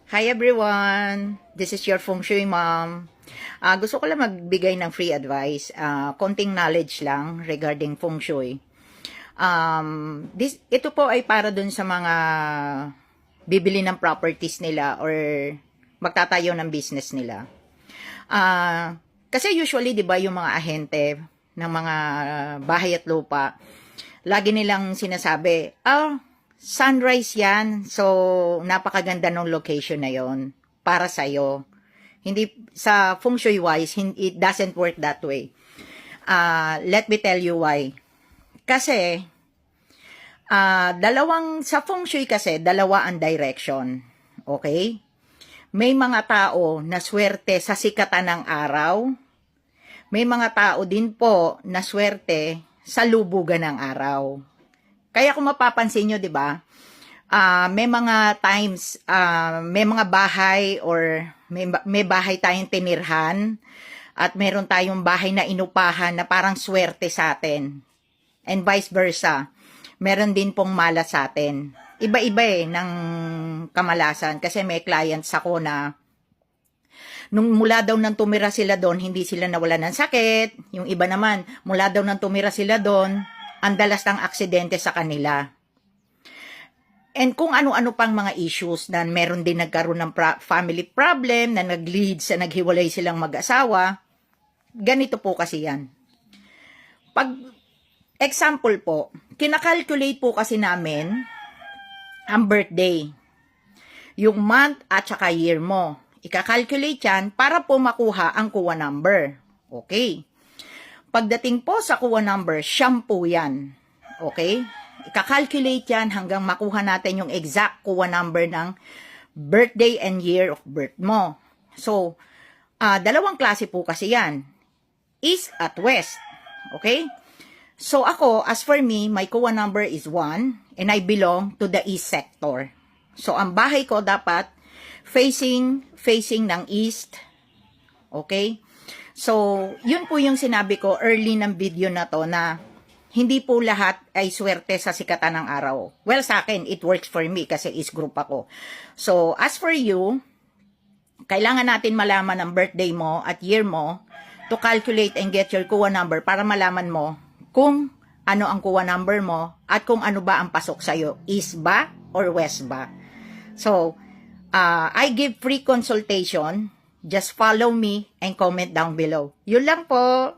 Hi everyone! This is your Feng Shui Mom. Gusto ko lang magbigay ng free advice. Konting knowledge lang regarding Feng Shui. Ito po ay para dun sa mga bibili ng properties nila or magtatayo ng business nila. Kasi usually, di ba, yung mga ahente ng mga bahay at lupa, lagi nilang sinasabi, sunrise yan. So, napakaganda ng location na yon para sa'yo. Hindi, sa feng shui wise, it doesn't work that way. Let me tell you why. Kasi, sa feng shui kasi, dalawa ang direction. Okay? May mga tao na swerte sa sikatan ng araw. May mga tao din po na swerte sa lubugan ng araw. Kaya kung mapapansin nyo, di ba, may mga times, may mga bahay or may bahay tayong tinirhan at meron tayong bahay na inupahan na parang swerte sa atin. And vice versa. Meron din pong malas sa atin. Iba-iba ng kamalasan kasi may clients ako na nung mula daw nang tumira sila doon, hindi sila nawala ng sakit. Yung iba naman, mula daw nang tumira sila doon, ang dalas ng aksidente sa kanila. And kung ano-ano pang mga issues na meron din nagkaroon ng family problem na nag-lead sa naghiwalay silang mag-asawa, ganito po kasi yan. Pag example po, kinakalculate po kasi namin ang birthday, yung month at saka year mo. Ikakalculate yan para po makuha ang kuha number. Okay. Pagdating po sa kuha number, shampoo yan. Okay? Ika-calculate yan hanggang makuha natin yung exact kuha number ng birthday and year of birth mo. So, dalawang klase po kasi yan. East at West. Okay? So, ako, as for me, my kuha number is 1 and I belong to the East sector. So, ang bahay ko dapat facing ng East. Okay? So, yun po yung sinabi ko early ng video na to na hindi po lahat ay swerte sa sikatan ng araw. Well, sa akin, it works for me kasi is group ako. So, as for you, kailangan natin malaman ang birthday mo at year mo to calculate and get your kuha number para malaman mo kung ano ang kuha number mo at kung ano ba ang pasok sa'yo. East ba or West ba? So, I give free consultation. Just follow me and comment down below. Yun lang po.